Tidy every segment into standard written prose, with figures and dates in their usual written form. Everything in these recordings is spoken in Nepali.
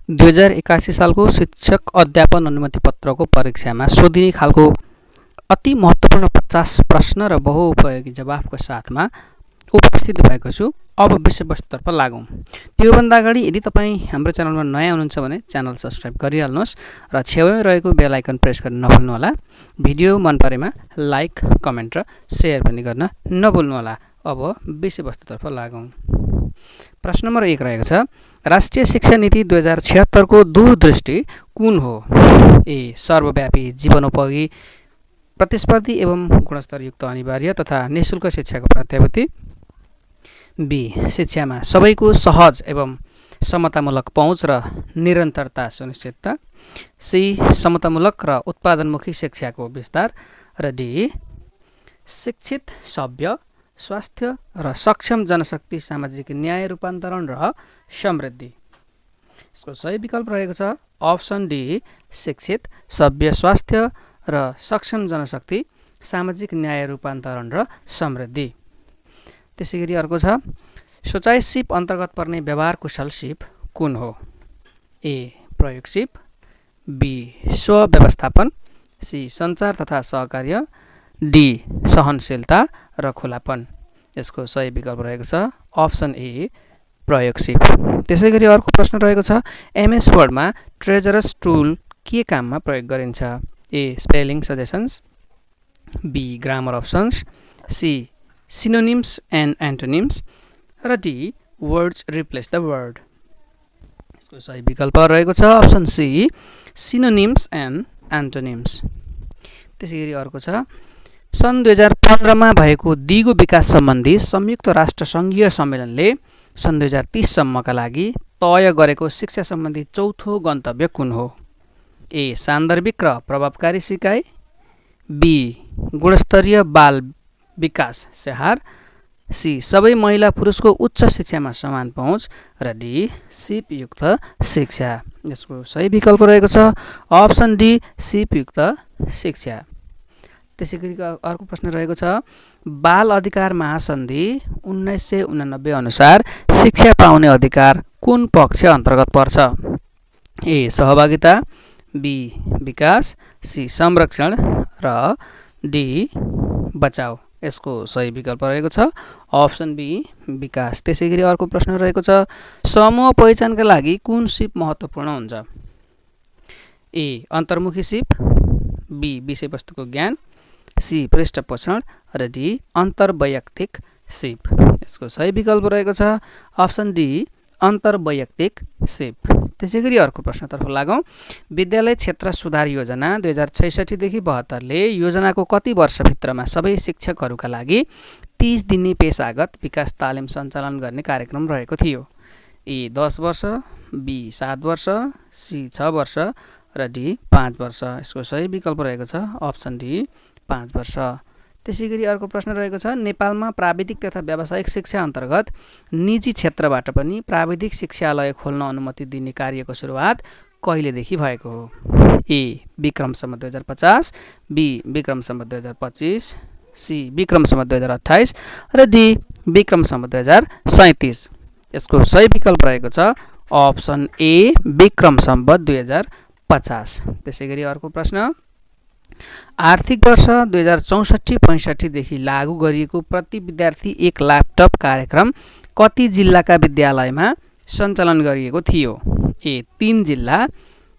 2081 सालको शिक्षक अध्यापन अनुमति पत्रको परीक्षामा सोधिने खालको अति महत्त्वपूर्ण 50 प्रश्न र बहुउपयोगी जवाफको साथमा उपस्थित भएको छु। अब विषयवस्तुतर्फ लागौँ। त्योभन्दा अगाडि यदि तपाईँ हाम्रो च्यानलमा नयाँ हुनुहुन्छ भने च्यानल सब्स्क्राइब गरिहाल्नुहोस् र छेउमै रहेको बेल आइकन प्रेस गर्न नभुल्नुहोला। भिडियो मन परेमा लाइक, कमेन्ट र सेयर पनि गर्न नभुल्नुहोला। अब विषयवस्तुतर्फ लागौँ। प्रश्न नम्बर 1 रहेको छ, राष्ट्रिय शिक्षा नीति 2076 को दूरदृष्टि कुन हो? ए. सर्वव्यापी जीवनोपयोगी प्रतिस्पर्धी एवं गुणस्तरयुक्त अनिवार्य तथा निःशुल्क शिक्षाको प्रत्याभूति। बी. शिक्षामा सबैको सहज एवं समतामूलक पहुँच र निरन्तरता सुनिश्चितता। सी. समतामूलक र उत्पादनमुखी शिक्षाको विस्तार। र डी. शिक्षित, सभ्य, स्वास्थ्य र सक्षम जनशक्ति, सामाजिक न्याय, रूपान्तरण र समृद्धि। यसको सही विकल्प रहेको छ अप्सन डी, शिक्षित, सभ्य, स्वास्थ्य र सक्षम जनशक्ति, सामाजिक न्याय, रूपान्तरण र समृद्धि। त्यसैगरी अर्को छ, सोचाइ सिप अन्तर्गत पर्ने व्यवहार कुशल सिप कुन हो? ए. प्रयोग सिप। बी. स्व व्यवस्थापन। सी. सञ्चार तथा सहकार्य। डी. सहनशीलता र खुलापन। यसको सही विकल्प रहेको छ अप्सन ए, प्रयोग सिप। त्यसैगरी अर्को प्रश्न रहेको छ, एमएस वर्डमा ट्रेजरस टुल के काममा प्रयोग गरिन्छ? A. Spelling suggestions. B. Grammar options. C. Synonyms and antonyms. र D. Words replace the word. यसको सही विकल्प रहेको छ option C, synonyms and antonyms. त्यसैगरी अर्को छ, सन् 2015 मा भएको दिगो विकास सम्बन्धी संयुक्त राष्ट्र सङ्घीय सम्मेलनले सन् 2030 सम्मका लागि तय गरेको शिक्षा सम्बन्धी चौथो गन्तव्य कुन हो? ए. सान्दर्भिक र प्रभावकारी सिकाइ। बी. गुणस्तरीय बाल विकास स्याहार। सी. सबै महिला पुरुषको उच्च शिक्षामा समान पहुँच। र डी. सिपयुक्त शिक्षा। यसको सही विकल्प रहेको छ अप्सन डी, सिपयुक्त शिक्षा। त्यसैगरी अर्को प्रश्न रहेको छ, बाल अधिकार महासन्धि 1989 अनुसार शिक्षा पाउने अधिकार कुन पक्ष अन्तर्गत पर्छ? ए. सहभागिता। बी. विकास। सी. संरक्षण र डी. बचाउ। यसको सही विकल्प रहेको छ अप्सन बी, विकास। त्यसैगरी अर्को प्रश्न रहेको छ, समूह पहिचानका लागि कुन सिप महत्त्वपूर्ण हुन्छ? ए. अन्तर्मुखी सिप। बी. विषयवस्तुको ज्ञान। सी. पृष्ठपोषण। र डी. अन्तर्वैयक्तिक सिप। यसको सही विकल्प रहेको छ अप्सन डी, अन्तर्वैयक्तिक सिप। त्यसैगरी अर्को प्रश्नतर्फ लागौँ। विद्यालय क्षेत्र सुधार योजना 2066 देखि 72 ले योजनाको कति वर्षभित्रमा सबै शिक्षकहरूका लागि 30 दिने पेशागत विकास तालिम सञ्चालन गर्ने कार्यक्रम रहेको थियो? ए. 10 वर्ष। बी. 7 वर्ष। सी. 6 वर्ष। र डी. 5 वर्ष। यसको सही विकल्प रहेको छ अप्सन डी, 5 वर्ष। त्यसैगरी अर्को प्रश्न रहेको छ, नेपालमा प्राविधिक तथा व्यावसायिक शिक्षा अन्तर्गत निजी क्षेत्रबाट पनि प्राविधिक शिक्षालय खोल्न अनुमति दिने कार्यको सुरुवात कहिलेदेखि भएको हो? ए. विक्रम सम्वत 2050। बी. विक्रम सम्वत 2025। सी. विक्रम सम्वत 2028। र डी. विक्रम सम्वत 2037। यसको सही विकल्प रहेको छ अप्सन ए, विक्रम सम्वत 2050। त्यसैगरी अर्को प्रश्न, आर्थिक वर्ष 2064-65 देखि लागू गरिएको प्रति विद्यार्थी 1 ल्यापटप कार्यक्रम कति जिल्लाका विद्यालयमा सञ्चालन गरिएको थियो? ए. 3 जिल्ला।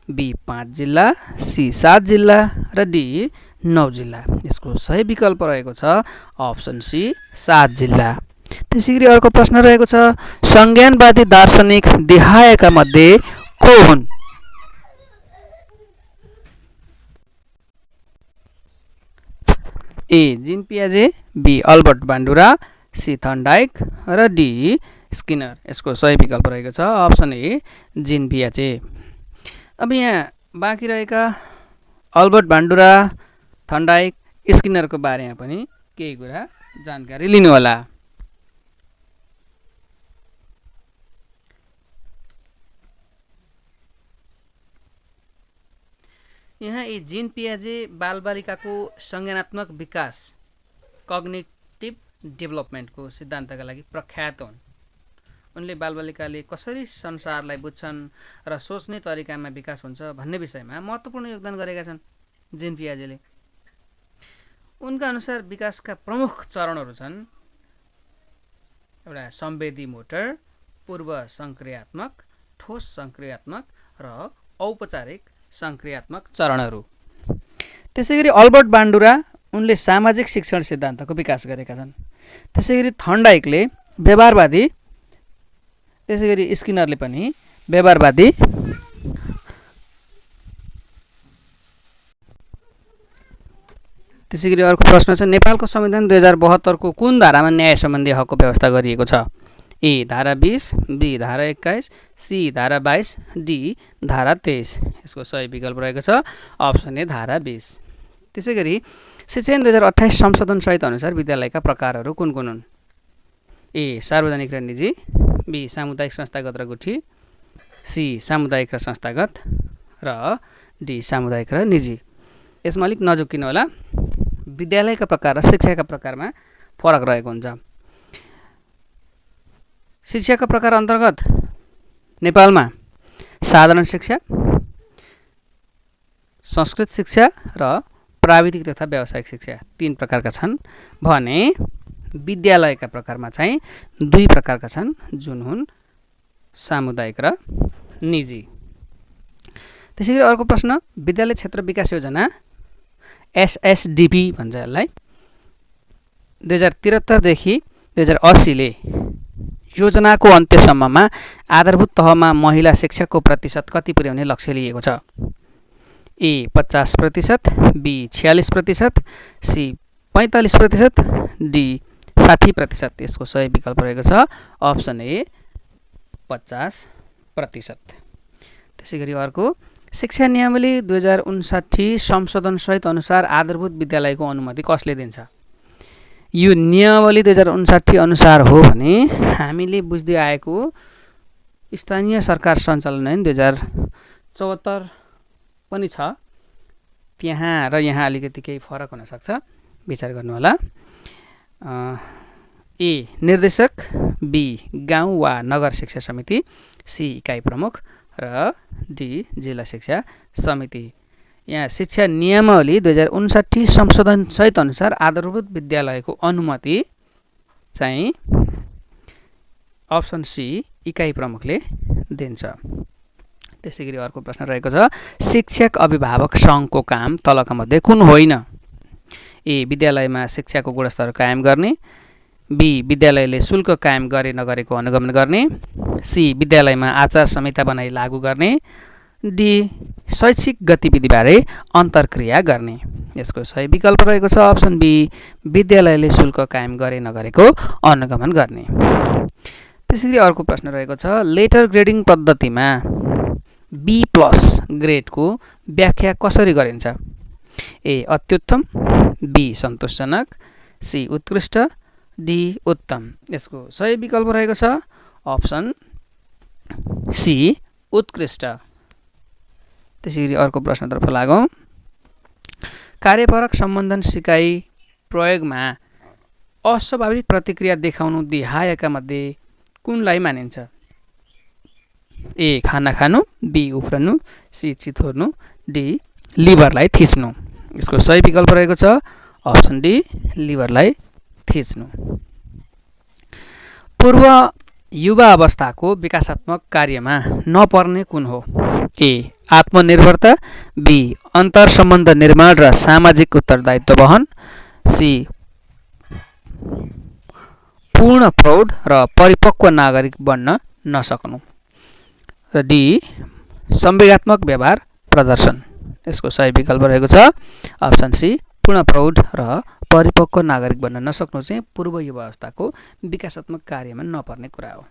बी. 5 जिल्ला। सी. 7 जिल्ला। र डी. 9 जिल्ला। यसको सही विकल्प रहेको छ अप्सन सी, 7 जिल्ला। त्यसैगरी अर्को प्रश्न रहेको छ, संज्ञानवादी दार्शनिक देहायका मध्ये को हुन्? ए. जीन पियाजे। B. Albert Bandura. C. Thorndike. र डी. स्किनर। यसको सही विकल्प रहेको छ अप्सन ए, जीन पियाजे। अब यहाँ बाँकी रहेका अल्बर्ट बान्डुरा, थर्नडाइक, स्किनरको बारेमा पनि केही कुरा जानकारी लिनुहोला। यहाँ यी जीन पियाजे बालबालिकाको संज्ञानात्मक विकास कग्निटिभ डेभलपमेन्टको सिद्धान्तका लागि प्रख्यात हुन्। उनले बालबालिकाले कसरी संसारलाई बुझ्छन् र सोच्ने तरिकामा विकास हुन्छ भन्ने विषयमा महत्त्वपूर्ण योगदान गरेका छन् जेन पियाजेले। उनका अनुसार विकासका प्रमुख चरणहरू छन् एउटा संवेदी मोटर, पूर्व संक्रियात्मक, ठोस संक्रियात्मक र औपचारिक संक्रियात्मक चरणहरू। त्यसैगरी अल्बर्ट बान्डुरा उनले सामाजिक शिक्षण सिद्धान्तको विकास गरेका छन्। त्यसैगरी थर्नडाइकले व्यवहारवादी, त्यसैगरी स्किनरले पनि व्यवहारवादी त्यसैगरी अर्को प्रश्न छ नेपालको संविधान 2072 को कुन धारामा न्याय सम्बन्धी हकको व्यवस्था गरिएको छ? ए धारा 20, बी धारा 21, सी धारा 22, डी धारा 23। यसको सही विकल्प रहेको छ अप्सन ए धारा 20। त्यसैगरी शिक्षा ऐन 2028 संशोधन सहित अनुसार विद्यालयका प्रकारहरू कुन कुन हुन्? ए सार्वजनिक र निजी, बी सामुदायिक संस्थागत र गुठी, सी सामुदायिक र संस्थागत र डी सामुदायिक र निजी। यसमा अलिक नजुकिनु होला, विद्यालयका प्रकार र शिक्षाका प्रकारमा फरक रहेको हुन्छ। शिक्षाका प्रकार अन्तर्गत नेपालमा साधारण शिक्षा, संस्कृत शिक्षा र प्राविधिक तथा व्यावसायिक शिक्षा 3 प्रकारका छन् भने विद्यालयका प्रकारमा चाहिँ 2 प्रकारका छन् जुन हुन् सामुदायिक र निजी। त्यसैगरी अर्को प्रश्न विद्यालय क्षेत्र विकास योजना एसएसडीपी भन्छ यसलाई 2073 देखि 2080 ले योजनाको अन्त्यसम्ममा आधारभूत तहमा महिला शिक्षकको प्रतिशत कति पुर्याउने लक्ष्य लिएको छ? ए 50%, बी 46%, सी 45%, डी 60%। यसको सही विकल्प रहेको छ अप्सन ए 50%। त्यसैगरी अर्को शिक्षा नियमावली 2059 संशोधन सहित अनुसार आधारभूत विद्यालयको अनुमति कसले दिन्छ? यो नियमावली 2059 अनुसार हो भने हामीले बुझ्दै आएको स्थानीय सरकार सञ्चालन ऐन 2074 पनि छ, त्यहाँ र यहाँ अलिकति केही फरक हुन सक्छ, विचार गर्नु होला। ए निर्देशक, बी गाउँ वा नगर शिक्षा समिति, सी इकाइ प्रमुख र डी जिल्ला शिक्षा समिति। यहाँ शिक्षा नियमावली 2059 संशोधन सहित अनुसार आधारभूत विद्यालयको अनुमति चाहिँ अप्सन सी इकाइ प्रमुखले दिन्छ। त्यसैगरी अर्को प्रश्न रहेको छ शिक्षक अभिभावक सङ्घको काम तलका मध्ये कुन होइन? ए विद्यालयमा शिक्षाको गुणस्तर कायम गर्ने, बी विद्यालयले शुल्क कायम गरे नगरेको अनुगमन गर्ने, सी विद्यालयमा आचार संहिता बनाई लागू गर्ने, डी शैक्षिक गतिविधिबारे अन्तर्क्रिया गर्ने। यसको सही विकल्प रहेको छ अप्सन बी विद्यालयले शुल्क कायम गरे नगरेको अनुगमन गर्ने। त्यसैगरी अर्को प्रश्न रहेको छ लेटर ग्रेडिङ पद्धतिमा B+ ग्रेडको व्याख्या कसरी गरिन्छ? ए अत्युत्तम, बी सन्तोषजनक, सी उत्कृष्ट, डी उत्तम। यसको सही विकल्प रहेको छ अप्सन सी उत्कृष्ट। त्यसैगरी अर्को प्रश्नतर्फ लागौँ कार्यपरक सम्बन्धन सिकाइ प्रयोगमा अस्वाभाविक प्रतिक्रिया देखाउनु देहायका मध्ये कुनलाई मानिन्छ? ए खाना खानु, बी उफ्रनु, सी चितोर्नु, डी लिभरलाई थिच्नु। यसको सही विकल्प रहेको छ अप्सन डी लिभरलाई थिच्नु। पूर्व युवा अवस्थाको विकासात्मक कार्यमा नपर्ने कुन हो? ए आत्मनिर्भरता, बी अन्तर सम्बन्ध निर्माण र सामाजिक उत्तरदायित्व वहन, सी पूर्ण प्रौढ र परिपक्व नागरिक बन्न नसक्नु र डी संवेगात्मक व्यवहार प्रदर्शन। यसको सही विकल्प रहेको छ अप्सन सी पूर्ण प्रौढ र परिपक्व नागरिक बन्न नसक्नु चाहिँ पूर्व युवा अवस्थाको विकासात्मक कार्यमा नपर्ने कुरा हो।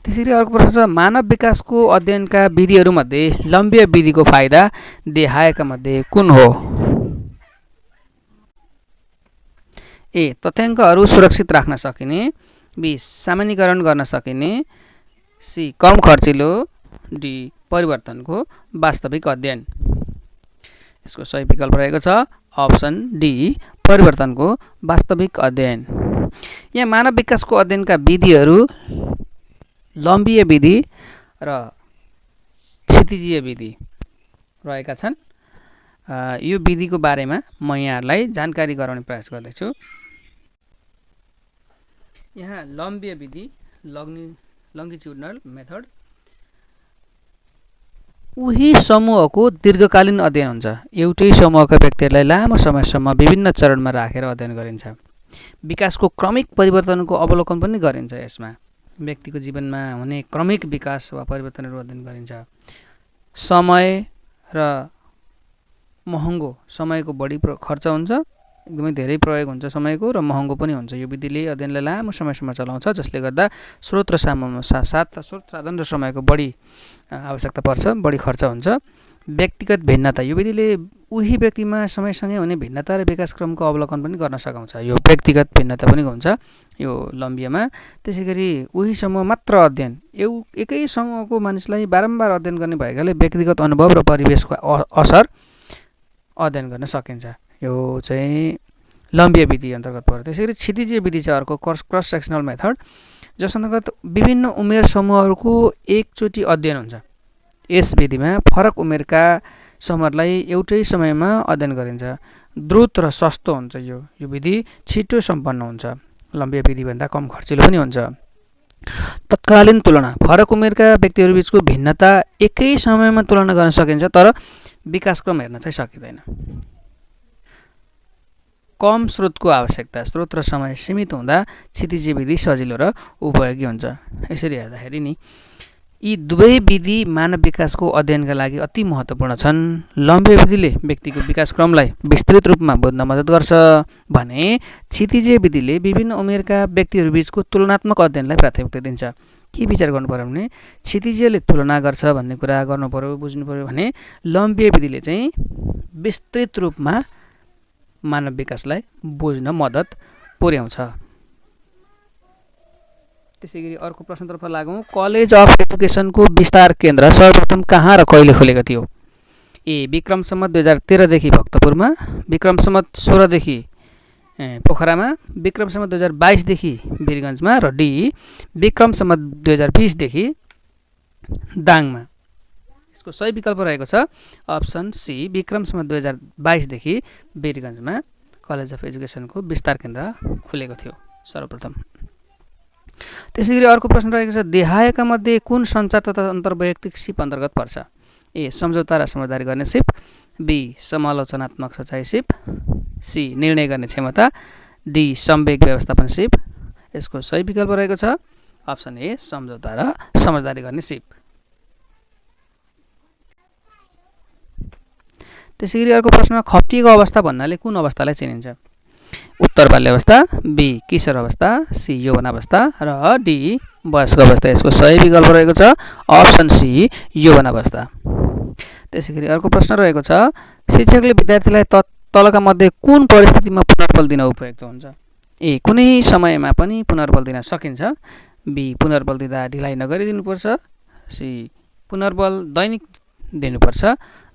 त्यसैगरी अर्को प्रश्न छ मानव विकासको अध्ययनका विधिहरूमध्ये लम्बिय विधिको फाइदा देहायका मध्ये कुन हो? ए तथ्याङ्कहरू सुरक्षित राख्न सकिने, बी सामान्यीकरण गर्न सकिने, सी कम खर्चिलो, डी परिवर्तनको वास्तविक अध्ययन। यसको सही विकल्प रहेको छ अप्सन डी परिवर्तनको वास्तविक अध्ययन। यहाँ मानव विकासको अध्ययनका विधिहरू लम्बीय विधि र क्षितिजीय विधि रहेका छन्। यो विधिको बारेमा म यहाँहरूलाई जानकारी गराउने प्रयास गर्दैछु। यहाँ लम्बीय विधि लङ्गिट्युडनल मेथड उही समूहको दीर्घकालीन अध्ययन हुन्छ। एउटै समूहका व्यक्तिहरूलाई लामो समयसम्म विभिन्न चरणमा राखेर अध्ययन गरिन्छ। विकासको क्रमिक परिवर्तनको अवलोकन पनि गरिन्छ। यसमा व्यक्तिको जीवनमा हुने क्रमिक विकास वा परिवर्तनहरू अध्ययन गरिन्छ। समय र महँगो, समयको बढी खर्च हुन्छ, एकदमै धेरै प्रयोग हुन्छ समयको, र महँगो पनि हुन्छ। यो विधिले अध्ययनलाई लामो समयसम्म चलाउँछ, जसले गर्दा स्रोत र साधन र समयको बढी आवश्यकता पर्छ, बढी खर्च हुन्छ। व्यक्तिगत भिन्नता, यो विधिले उही व्यक्तिमा समयसँगै हुने भिन्नता र विकासक्रमको अवलोकन पनि गर्न सघाउँछ। यो व्यक्तिगत भिन्नता पनि हुन्छ यो लम्बीयमा। त्यसै गरी उही समूह मात्र अध्ययन, एकै समूहको मानिसलाई बारम्बार अध्ययन गर्ने भएकाले व्यक्तिगत अनुभव र परिवेशको असर अध्ययन गर्न सकिन्छ। यो चाहिँ लम्बीय विधि अन्तर्गत पर्छ। त्यसै गरी क्षितिजीय विधि चाहिँ अर्को क्रस सेक्सनल मेथड, जस अन्तर्गत विभिन्न उमेर समूहहरूको एकचोटि अध्ययन हुन्छ। यस विधिमा फरक उमेरका समूहहरूलाई एउटै समयमा अध्ययन गरिन्छ। द्रुत र सस्तो हुन्छ। यो विधि छिटो सम्पन्न हुन्छ। लम्बीय विधिभन्दा कम खर्चिलो पनि हुन्छ। तत्कालीन तुलना, फरक उमेरका व्यक्तिहरूबीचको भिन्नता एकै समयमा तुलना गर्न सकिन्छ, तर विकासक्रम हेर्न चाहिँ सकिँदैन। कम स्रोतको आवश्यकता, स्रोत र समय सीमित हुँदा क्षितिजीय विधि सजिलो र उपयोगी हुन्छ। यसरी हेर्दाखेरि नि यी दुवै विधि मानव विकासको अध्ययनका लागि अति महत्त्वपूर्ण छन्। लम्बीय विधिले व्यक्तिको विकासक्रमलाई विस्तृत रूपमा बुझ्न मद्दत गर्छ भने क्षितिजीय विधिले विभिन्न उमेरका व्यक्तिहरूबीचको तुलनात्मक अध्ययनलाई प्राथमिकता दिन्छ। के विचार गर्नु पर्यो भने क्षितिजीयले तुलना गर्छ भन्ने कुरा गर्नु पर्यो, बुझ्नु पर्यो भने लम्बीय विधिले चाहिँ विस्तृत रूपमा मानव विकासलाई बुझ्न मद्दत पुर्याउँछ। त्यसै गरी अर्को प्रश्नतर्फ लागौँ। कलेज अफ एजुकेसनको विस्तार केन्द्र सर्वप्रथम कहाँ र कहिले खोलेको थियो? ए. विक्रम सम्वत 2013 देखि भक्तपुरमा, विक्रम सम्वत 16 देखि पोखरामा, विक्रम सम्वत 2022 देखि वीरगञ्जमा, र डी. विक्रम सम्वत 2020 देखि दाङमा। यसको सही विकल्प रहेको छ अप्सन सी, विक्रम सम्वत 2022 देखि वीरगञ्जमा कलेज अफ एजुकेसनको विस्तार केन्द्र खुलेको थियो सर्वप्रथम। त्यसै गरी अर्को प्रश्न रहेको छ। देहायका मध्ये कुन सञ्चार तथा अन्तर्वैयक्तिक सिप अन्तर्गत पर्छ? ए. सम्झौता र समझदारी गर्ने सिप, बी. समालोचनात्मक सचाइ सिप, सी. निर्णय गर्ने क्षमता, डी. संवेग व्यवस्थापन सिप। यसको सही विकल्प रहेको छ अप्सन ए, सम्झौता र समझदारी गर्ने सिप। त्यसै गरी अर्को प्रश्न। खप्टिएको अवस्था भन्नाले कुन अवस्थालाई चिनिन्छ? उत्तर बाल्यावस्था, बी. किशोर अवस्था, सी. यौवन अवस्था, र डी. वयस्क अवस्था। यसको सही विकल्प रहेको छ अप्सन सी, यौवन अवस्था। त्यसै गरी अर्को प्रश्न रहेको छ। शिक्षकले विद्यार्थीलाई तलका मध्ये कुन परिस्थितिमा पुनर्बल दिन उपयुक्त हुन्छ? ए. कुनै समयमा पनि पुनर्बल दिन सकिन्छ, बी. पुनर्बल दिँदा ढिलाइ नगरी दिनुपर्छ, सी. पुनर्बल दैनिक दिनुपर्छ,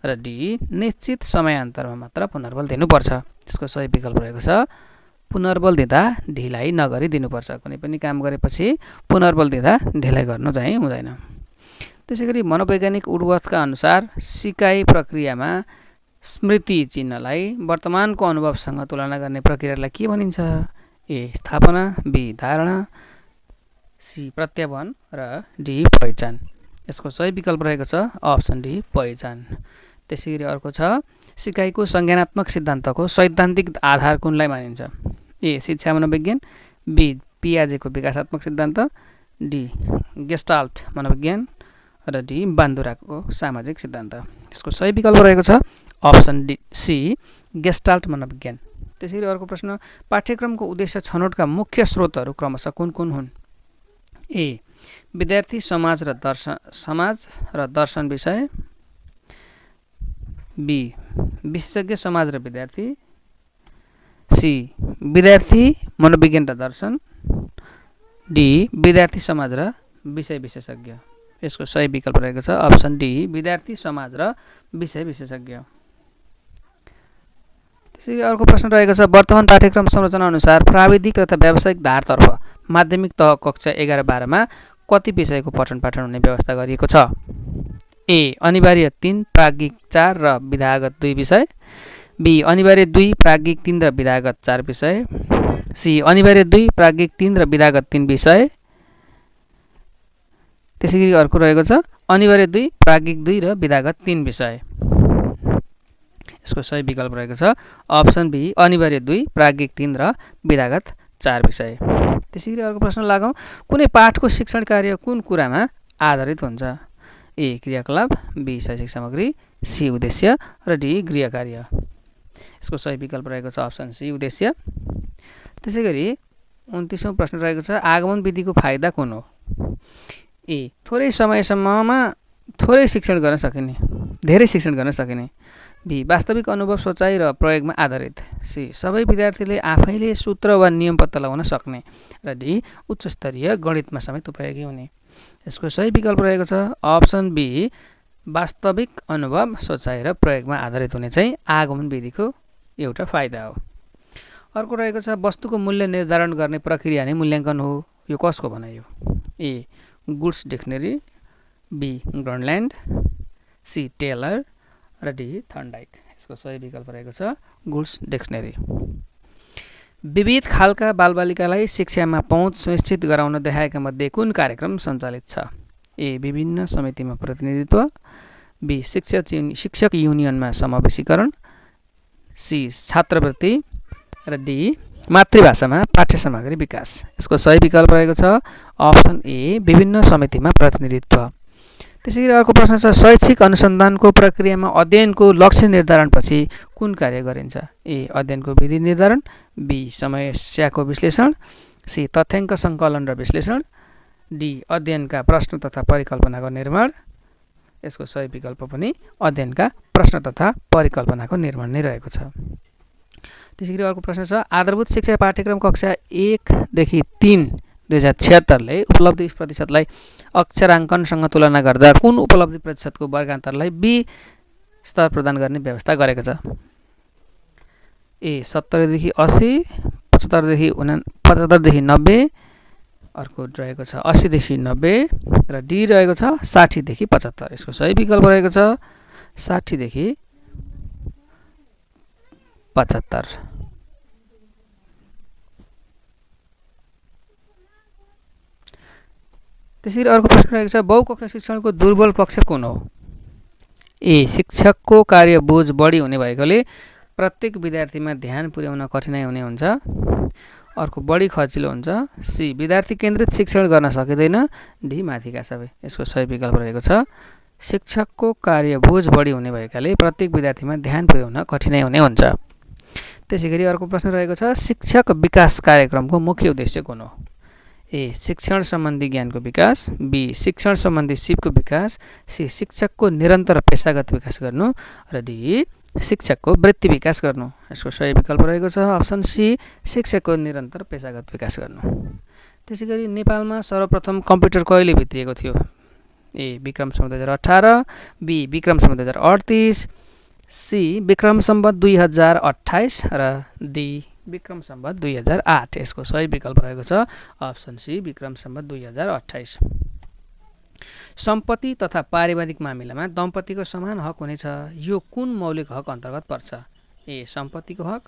र डी. निश्चित समयान्तरमा मात्र पुनर्बल दिनुपर्छ। यसको सही विकल्प रहेको छ पुनर्बल दिँदा ढिलाइ नगरी दिनुपर्छ। कुनै पनि काम गरेपछि पुनर्बल दिँदा ढिलाइ गर्नु चाहिँ हुँदैन। त्यसै गरी मनोवैज्ञानिक वुडवर्थका अनुसार सिकाइ प्रक्रियामा स्मृति चिन्हलाई वर्तमानको अनुभवसँग तुलना गर्ने प्रक्रियालाई के भनिन्छ? ए. स्थापना, बी. धारणा, सी. प्रत्याभ्यान, र डी. पहिचान। यसको सही विकल्प रहेको छ अप्सन डी, पहिचान। त्यसै गरी अर्को छ। सिकाइको संज्ञानात्मक सिद्धान्तको सैद्धान्तिक आधार कुनलाई मानिन्छ? ए. शिक्षा मनोविज्ञान, बी. पियाजेको विकासात्मक सिद्धान्त, डी. गेस्टाल्ट मनोविज्ञान, र डी. बान्दुराको सामाजिक सिद्धान्त। यसको सही विकल्प रहेको छ अप्सन डी, सी. गेस्टाल्ट मनोविज्ञान। त्यसै गरी अर्को प्रश्न। पाठ्यक्रमको उद्देश्य छनौटका मुख्य स्रोतहरू क्रमशः कुन कुन हुन्? ए. विद्यार्थी समाज र दर्शन विषय, बी. विशेषज्ञ समाज र विद्यार्थी, सी. विद्यार्थी मनोविज्ञान र दर्शन, डी. विद्यार्थी समाज र विषय विशेषज्ञ। यसको सही विकल्प रहेको छ अप्सन डी, विद्यार्थी समाज र विषय विशेषज्ञ। त्यसैले अर्को प्रश्न रहेको छ। वर्तमान पाठ्यक्रम संरचना अनुसार प्राविधिक तथा व्यावसायिक धारतर्फ माध्यमिक तह कक्षा 11-12 मा कति विषयको पठन पाठन हुने व्यवस्था गरिएको छ? ए अनिवार्य 3 प्राज्ञिक 4 र विधागत 2 विषय, बी अनिवार्य 2 प्राज्ञिक 3 र विधागत 4 विषय, सी अनिवार्य 2 प्राज्ञिक 3 र विधागत 3 विषय, त्यसैगरी अर्को रहेको छ अनिवार्य 2 प्राज्ञिक 2 र विधागत 3 विषय। यसको सही विकल्प रहेको छ अप्सन बी अनिवार्य 2 प्राज्ञिक 3 र विधागत 4 विषय। त्यसैगरी अर्को प्रश्न लागौँ, कुनै पाठको शिक्षण कार्य कुन कुरामा आधारित हुन्छ? ए क्रियाकलाप, बी शैक्षिक सामग्री, सी उद्देश्य र डी गृह कार्य। यसको सही विकल्प रहेको छ अप्सन सी उद्देश्य। त्यसैगरी 29औं प्रश्न रहेको छ आगमन विधिको फाइदा कुन हो? ए थोरै समयसम्ममा थोरै शिक्षण गर्न सकिने, धेरै शिक्षण गर्न सकिने, बी वास्तविक अनुभव सोचाइ र प्रयोगमा आधारित, सी सबै विद्यार्थीले आफैले सूत्र वा नियम पत्ता लगाउन सक्ने र डी उच्च स्तरीय गणितमा समेत उपयोगी हुने। यसको सही विकल्प रहेको छ अप्सन बी वास्तविक अनुभव सोचाइ र प्रयोगमा आधारित हुने चाहिँ आगमन विधिको एउटा फाइदा हो। अर्को रहेको छ वस्तुको मूल्य निर्धारण गर्ने प्रक्रिया नै मूल्याङ्कन हो, यो कसको भनाइ हो? A Good's dictionary, B Gronlund, C Taylor र डी थर्नडाइक। यसको सही विकल्प रहेको छ गुड्स डिक्सनरी। विविध खालका बालबालिकालाई शिक्षामा पहुँच सुनिश्चित गराउन देखाएका मध्ये कुन कार्यक्रम सञ्चालित छ? ए विभिन्न समितिमा प्रतिनिधित्व, बी शिक्षक युनियनमा समावेशीकरण, सी छात्रवृत्ति र डी मातृभाषामा पाठ्य सामग्री विकास। यसको सही विकल्प रहेको छ अप्सन ए विभिन्न समितिमा प्रतिनिधित्व। त्यसैगरी अर्को प्रश्न छ शैक्षिक अनुसन्धानको प्रक्रियामा अध्ययनको लक्ष्य निर्धारणपछि कुन कार्य गरिन्छ? ए अध्ययनको विधि निर्धारण, बी समस्याको विश्लेषण, सी तथ्याङ्क सङ्कलन र विश्लेषण, डी अध्ययनका प्रश्न तथा परिकल्पनाको निर्माण। यसको सही विकल्प पनि अध्ययनका प्रश्न तथा परिकल्पनाको निर्माण नै रहेको छ। त्यसैगरी अर्को प्रश्न छ आधारभूत शिक्षा पाठ्यक्रम कक्षा 1 देखि 3 2076 ले उपलब्धि प्रतिशतलाई अक्षराङ्कनसँग तुलना गर्दा कुन उपलब्धि प्रतिशतको वर्गान्तरलाई बी स्तर प्रदान गर्ने व्यवस्था गरेको छ? ए 70 देखि 80, 75 देखि 90, अर्को रहेको छ 80 देखि 90 र डी रहेको छ 60 देखि 75। यसको सही विकल्प रहेको छ 60 देखि 75। त्यसैगरी अर्को प्रश्न रहेको छ बहुकक्षा शिक्षणको दुर्बल पक्ष कुन हो? ए शिक्षकको कार्य बोझ बढी हुने भएकोले प्रत्येक विद्यार्थीमा ध्यान पुर्याउन कठिनाइ हुने हुन्छ, अर्को बढी खर्चिलो हुन्छ, सी विद्यार्थी केन्द्रित शिक्षण गर्न सकिँदैन, डी माथिका सबै। यसको सही विकल्प रहेको छ शिक्षकको कार्य बोझ बढी हुने भएकाले प्रत्येक विद्यार्थीमा ध्यान पुर्याउन कठिनाइ हुने हुन्छ। त्यसैगरी अर्को प्रश्न रहेको छ शिक्षक विकास कार्यक्रमको मुख्य उद्देश्य कुन हो? ए शिक्षण सम्बन्धी ज्ञानको विकास, बी शिक्षण सम्बन्धी सिपको विकास, सी शिक्षकको निरन्तर पेशागत विकास गर्नु र डी शिक्षकको वृत्ति विकास गर्नु। यसको सही विकल्प रहेको छ अप्सन सी शिक्षकको निरन्तर पेशागत विकास गर्नु। त्यसैगरी नेपालमा सर्वप्रथम कम्प्युटर कहिले भित्रिएको थियो? ए विक्रम सम्वत 2018, बी विक्रम सम्वत 2038, सी विक्रम सम्वत 2028 र डी विक्रम सम्वत 2008। यसको सही विकल्प रहेको छ अप्सन सी विक्रम सम्वत 2028। सम्पत्ति तथा पारिवारिक मामिलामा दम्पतिको समान हक हुनेछ, यो कुन मौलिक हक अन्तर्गत पर्छ? ए सम्पत्तिको हक,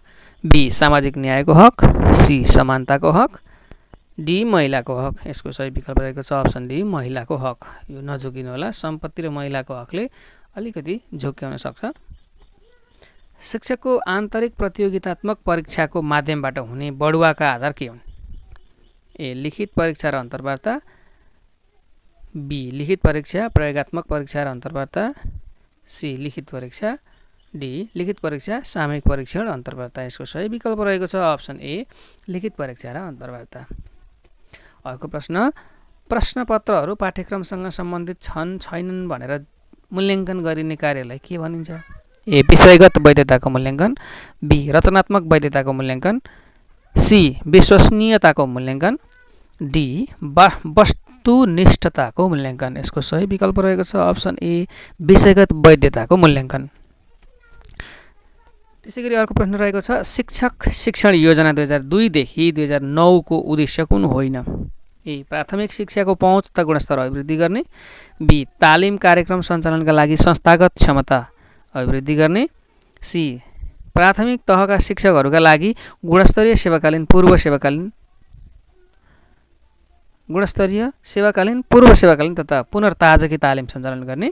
बी सामाजिक न्यायको हक, सी समानताको हक, डी महिलाको हक। यसको सही विकल्प रहेको छ अप्सन डी महिलाको हक। यो नझुकिनु होला, सम्पत्ति र महिलाको हकले अलिकति झुक्क्याउन सक्छ। शिक्षकको आन्तरिक प्रतियोगितात्मक परीक्षाको माध्यमबाट हुने बढुवाका आधार के हुन्? ए लिखित परीक्षा र अन्तर्वार्ता, बी लिखित परीक्षा, प्रयोगात्मक परीक्षा र अन्तर्वार्ता, सी लिखित परीक्षा, डी लिखित परीक्षा, सामूहिक परीक्षण र अन्तर्वार्ता। यसको सही विकल्प रहेको छ अप्सन ए लिखित परीक्षा र अन्तर्वार्ता। अर्को प्रश्न प्रश्नपत्रहरू पाठ्यक्रमसँग सम्बन्धित छन् छैनन् भनेर मूल्याङ्कन गरिने कार्यलाई के भनिन्छ? ए विषयगत वैधताको मूल्याङ्कन, बी रचनात्मक वैधताको मूल्याङ्कन, सी विश्वसनीयताको मूल्याङ्कन, डी वस्तुनिष्ठताको मूल्याङ्कन। यसको सही विकल्प रहेको छ अप्सन ए विषयगत वैधताको मूल्याङ्कन। त्यसैगरी अर्को प्रश्न रहेको छ शिक्षक शिक्षण योजना 2002 देखि 2009 को उद्देश्य कुन होइन? ए प्राथमिक शिक्षाको पहुँच तथा गुणस्तर अभिवृद्धि गर्ने, बी तालिम कार्यक्रम सञ्चालनका लागि संस्थागत क्षमता अभिवृद्धि गर्ने, सी प्राथमिक तहका शिक्षकहरूका लागि गुणस्तरीय सेवाकालीन पूर्व सेवाकालीन तथा पुनर्ताजगी तालिम सञ्चालन गर्ने,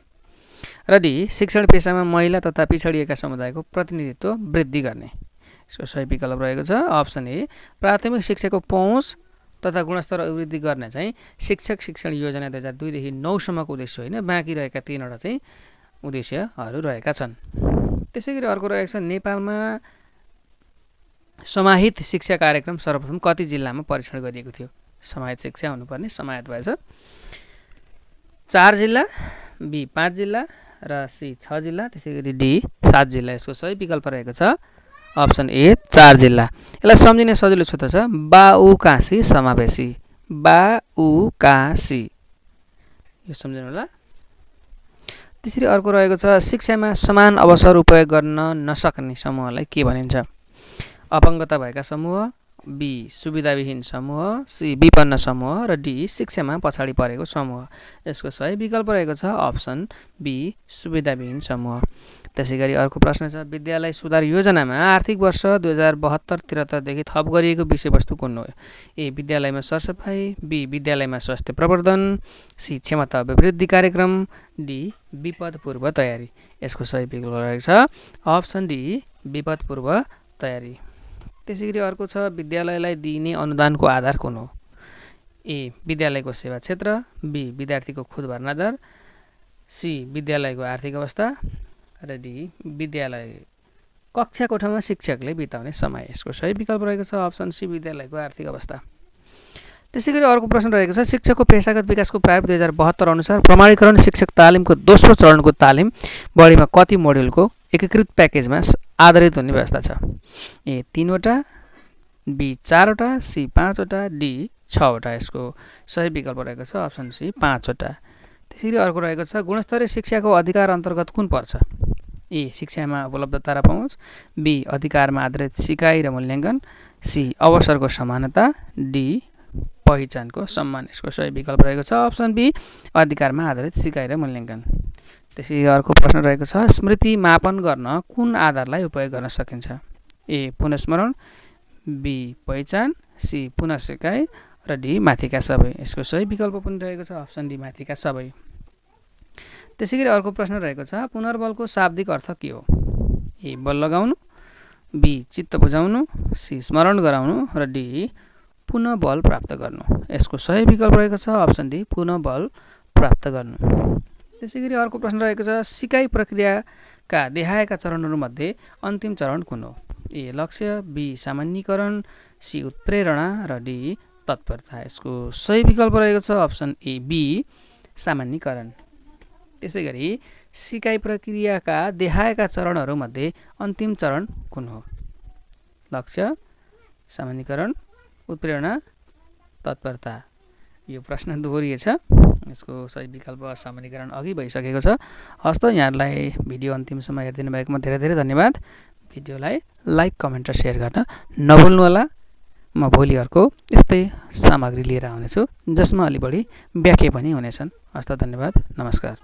र डी शिक्षण पेशामा महिला तथा पिछडिएका समुदायको प्रतिनिधित्व वृद्धि गर्ने। यसको सही विकल्प रहेको छ अप्सन ए प्राथमिक शिक्षाको पहुँच तथा गुणस्तर अभिवृद्धि गर्ने चाहिँ शिक्षक शिक्षण योजना 2002 देखि 9 सम्मको उद्देश्य होइन, बाँकी रहेका 3वटा चाहिँ उद्देश्यहरू रहेका छन्। त्यसैगरी अर्को रहेको छ नेपालमा समाहित शिक्षा कार्यक्रम सर्वप्रथम कति जिल्लामा परीक्षण गरिएको थियो? समाहित शिक्षा हुनुपर्ने समाहित भएछ 4 जिल्ला, बी 5 जिल्ला र सी 6 जिल्ला, त्यसैगरी डी 7 जिल्ला। यसको सही विकल्प रहेको छ अप्सन ए 4 जिल्ला। यसलाई सम्झिने सजिलो सूत्र छ बाउकासी समावेशी, बाउकासी, यो सम्झनु होला। त्यसरी अर्को रहेको छ शिक्षामा समान अवसर उपयोग गर्न नसक्ने समूहलाई के भनिन्छ? अपङ्गता भएका समूह, बी सुविधाविहीन समूह, सी विपन्न समूह र डी शिक्षामा पछाडि परेको समूह। यसको सही विकल्प रहेको छ अप्सन बी सुविधाविहीन समूह। त्यसैगरी अर्को प्रश्न छ विद्यालय सुधार योजनामा आर्थिक वर्ष 2072-73 देखि थप गरिएको विषयवस्तु कुन हो? ए विद्यालयमा सरसफाइ, बी विद्यालयमा स्वास्थ्य प्रवर्धन, सी क्षमता अभिवृद्धि कार्यक्रम, डी विपद पूर्व तयारी। यसको सही विकल्प रहेको छ अप्सन डी विपद पूर्व तयारी। त्यसैगरी अर्को छ विद्यालयलाई दिइने अनुदानको आधार कुन हो? ए विद्यालयको सेवा क्षेत्र, बी विद्यार्थीको खुद भर्ना दर, सी विद्यालयको आर्थिक अवस्था र डी विद्यालय कक्षा कोठामा शिक्षकले बिताउने समय। यसको सही विकल्प रहेको छ अप्सन सी विद्यालयको आर्थिक अवस्था। त्यसैगरी अर्को प्रश्न रहेको छ शिक्षकको पेशागत विकासको प्रारूप 2072 अनुसार प्रमाणीकरण शिक्षक तालिमको दोस्रो चरणको तालिम बढीमा कति मोड्युलको एकीकृत प्याकेजमा आधारित हुने व्यवस्था छ? ए 3वटा, बी 4वटा, सी 5वटा, डी 6वटा। यसको सही विकल्प रहेको छ अप्सन सी 5वटा। त्यसैगरी अर्को रहेको छ गुणस्तरीय शिक्षाको अधिकार अन्तर्गत कुन पर्छ? ए शिक्षामा उपलब्धता र पहुँच, बी अधिकारमा आधारित सिकाइ र मूल्याङ्कन, सी अवसरको समानता, डी पहिचानको सम्मान। यसको सही विकल्प रहेको छ अप्सन बी अधिकारमा आधारित सिकाइ र मूल्याङ्कन। त्यसैगरी अर्को प्रश्न रहेको छ स्मृति मापन गर्न कुन आधारलाई उपयोग गर्न सकिन्छ? ए पुनस्मरण, बी पहिचान, सी पुनः सिकाइ र डी माथिका सबै। यसको सही विकल्प पनि रहेको छ अप्सन डी माथिका सबै। त्यसैगरी अर्को प्रश्न रहेको छ पुनर्बलको शाब्दिक अर्थ के हो? ए बल लगाउनु, बी चित्त बुझाउनु, सी स्मरण गराउनु र डी पुनः बल प्राप्त गर्नु। यसको सही विकल्प रहेको छ अप्सन डी पुनः बल प्राप्त गर्नु। त्यसैगरी अर्को प्रश्न रहेको छ सिकाइ प्रक्रियाका देखाएका चरणहरूमध्ये अन्तिम चरण कुन हो? ए लक्ष्य, बी सामान्यीकरण, सी उत्प्रेरणा र डी तत्परता। यसको सही विकल्प रहेको छ अप्सन ए बी सामान्यीकरण। त्यसैगरी सिकाइ प्रक्रियाका देखाएका चरणहरूमध्ये अन्तिम चरण कुन हो? लक्ष्य, सामान्यीकरण, उत्प्रेरणा, तत्परता। यो प्रश्न दोहोरिएछ। यसको सही विकल्प सामान्यीकरण अघि भइसकेको छ। हस्त यहाँहरूलाई भिडियो अन्तिमसम्म हेरिदिनु भएकोमा धेरै धेरै धन्यवाद। भिडियोलाई लाइक, कमेन्ट र सेयर गर्न नभुल्नुहोला। म भोलि अर्को यस्तै सामग्री लिएर आउनेछु जसमा अलि बढी व्याख्या पनि हुनेछन्। हस्त धन्यवाद, नमस्कार।